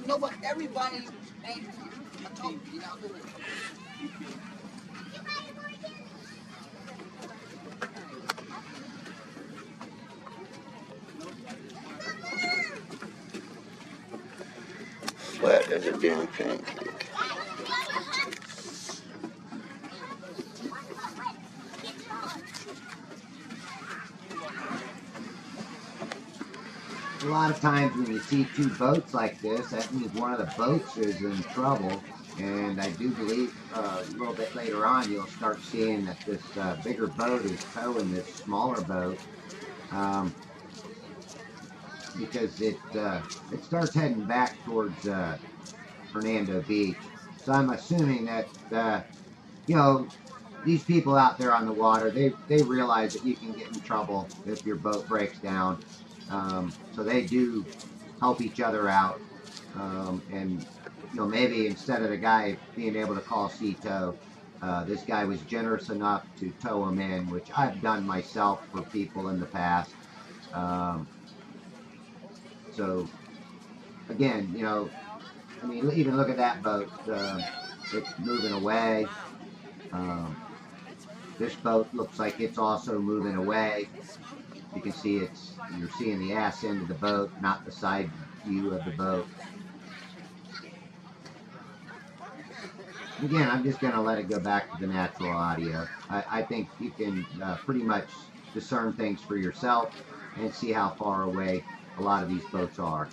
No, but everybody ain't a token, you know. Flat as a damn pancake. A lot of times when you see two boats like this, that means one of the boats is in trouble. And I do believe a little bit later on you'll start seeing that this bigger boat is towing this smaller boat, because it starts heading back towards Hernando Beach. So I'm assuming that you know, these people out there on the water, they realize that you can get in trouble if your boat breaks down. So they do help each other out. And maybe instead of the guy being able to call sea tow, this guy was generous enough to tow him in, which I've done myself for people in the past. So again, I mean, even look at that boat. It's moving away. This boat looks like it's also moving away. You can see you're seeing the ass end of the boat, not the side view of the boat. Again, I'm just going to let it go back to the natural audio. I think you can pretty much discern things for yourself and see how far away a lot of these boats are.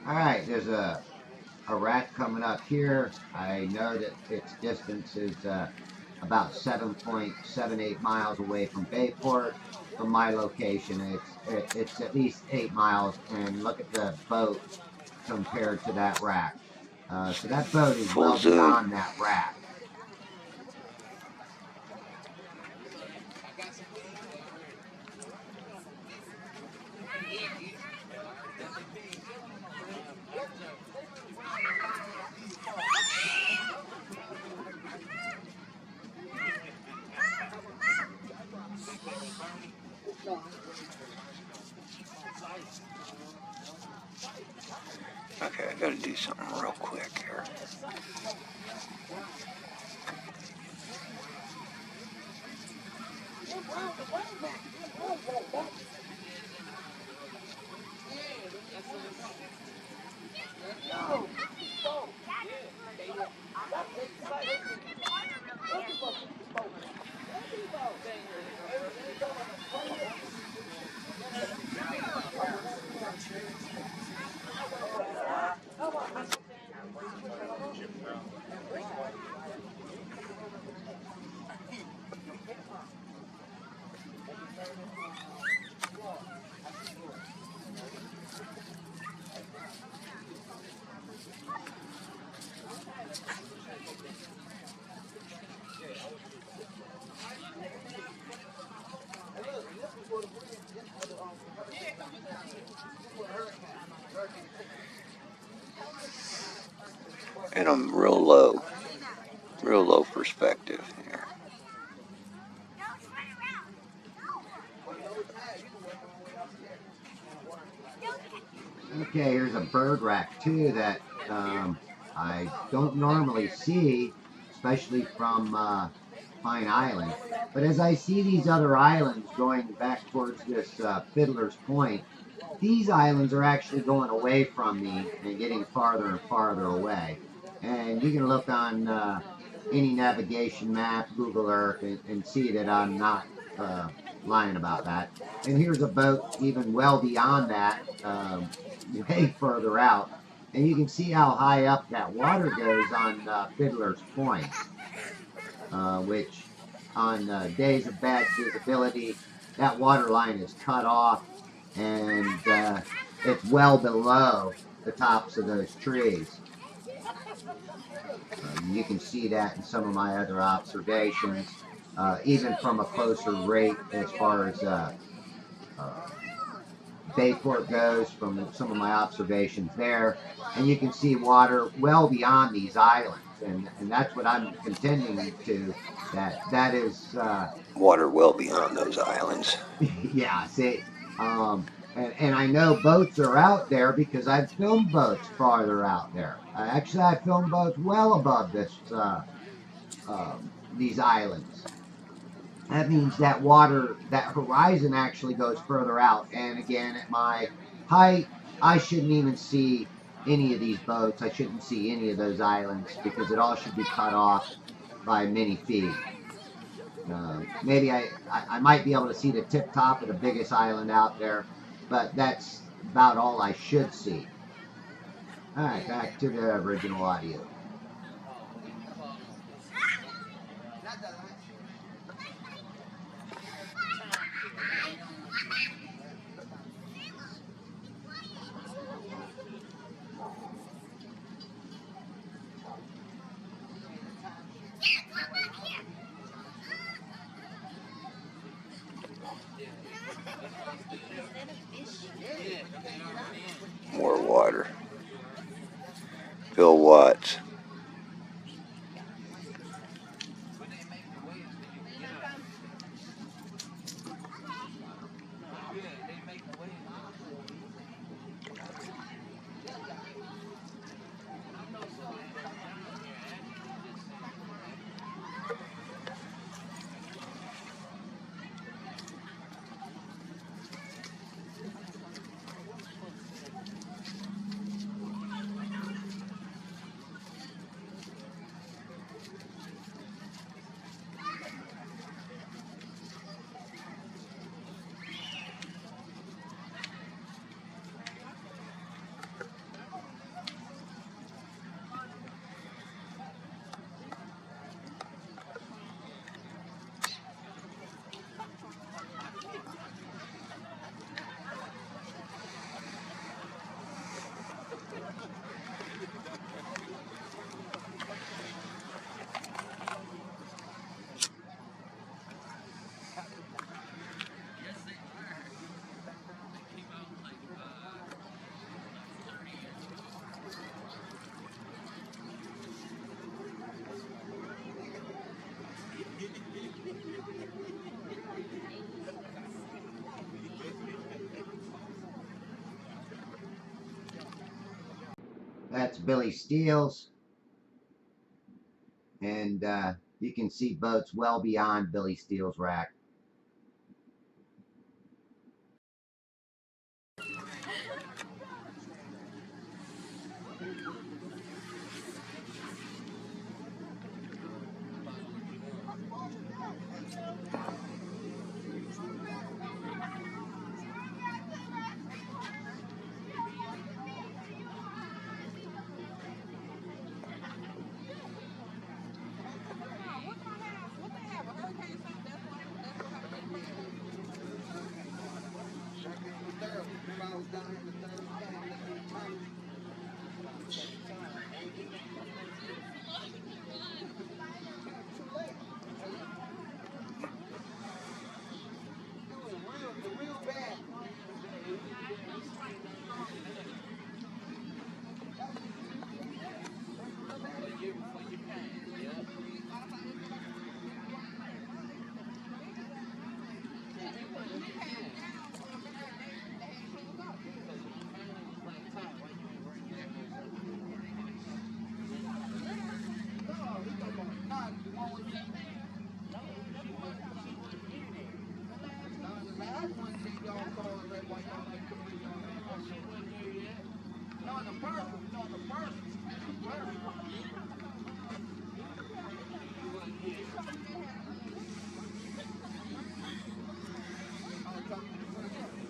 All right, there's a rack coming up here. I know that its distance is about 7.78 miles away from Bayport. From my location, it's at least 8 miles, and look at the boat compared to that rack. So that boat is well beyond that rack. Okay, I gotta do something real quick here. And I'm real low perspective here. Okay, here's a bird rack too that I don't normally see, especially from Pine Island. But as I see these other islands going back towards this Fiddler's Point, these islands are actually going away from me and getting farther and farther away. And you can look on any navigation map, Google Earth, and see that I'm not uh, lying about that. And here's a boat even well beyond that, way further out. And you can see how high up that water goes on Fiddler's Point, which on days of bad visibility, that water line is cut off and it's well below the tops of those trees. You can see that in some of my other observations, even from a closer rate as far as uh, Bayport goes, from some of my observations there. And you can see water well beyond these islands. And that's what I'm contending to, that is Water well beyond those islands. yeah, see, and I know boats are out there because I've filmed boats farther out there. Actually, I filmed boats well above these islands. That means that water, that horizon actually goes further out. And again, at my height, I shouldn't even see any of these boats. I shouldn't see any of those islands because it all should be cut off by many feet. Maybe I might be able to see the tip top of the biggest island out there, but that's about all I should see. All right, back to the original audio. More water. Bill Watts. That's Billy Steele's, and you can see boats well beyond Billy Steele's rack.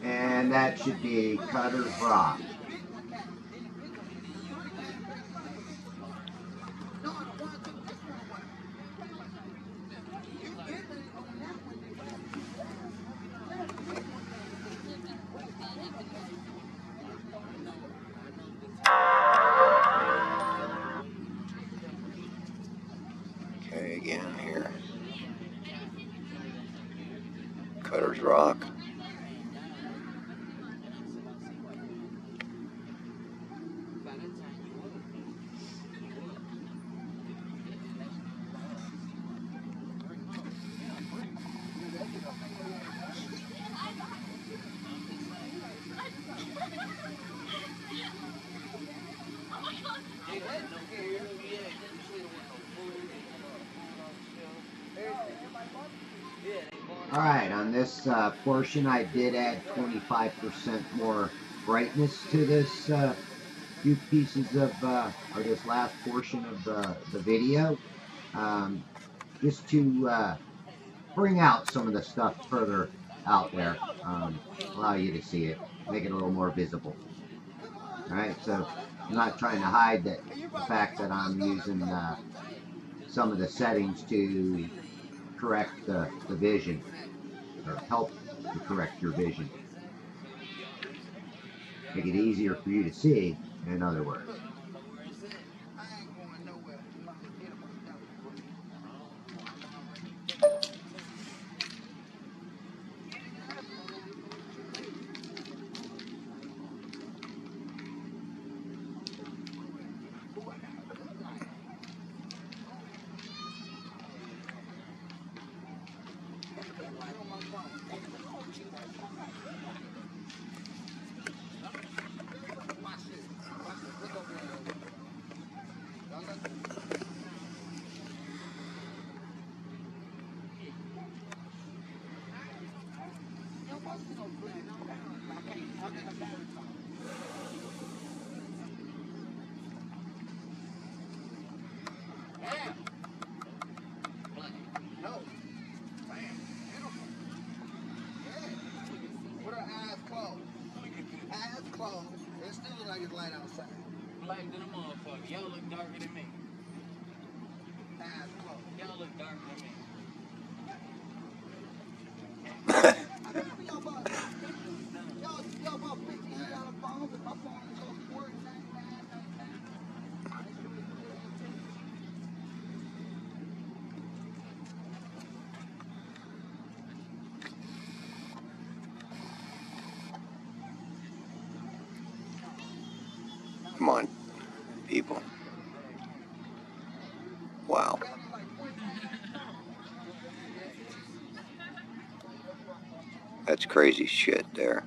And that should be Cutter's Rock. Okay, again here. Cutter's Rock. Alright, on this portion I did add 25% more brightness to this few pieces of, or this last portion of the video, just to bring out some of the stuff further out there, allow you to see it, make it a little more visible. Alright, so I'm not trying to hide the fact that I'm using some of the settings to correct the vision, or help to correct your vision. Make it easier for you to see, in other words. It still look like it's light outside. Black than a motherfucker. Y'all look darker than me. Eyes closed. Y'all look darker than me. Y'all bought $15 phones and my phone is on $49.99. Come on, people. Wow. That's crazy shit there.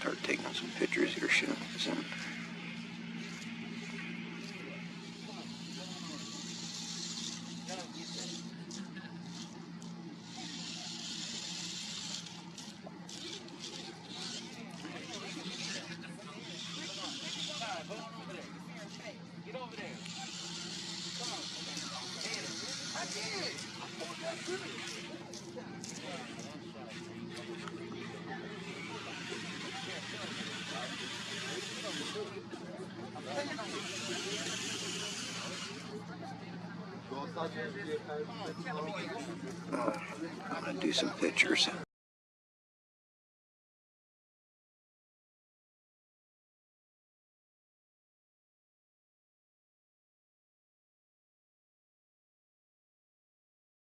Start taking some pictures here soon. Get over there. I did. I'm gonna do some pictures.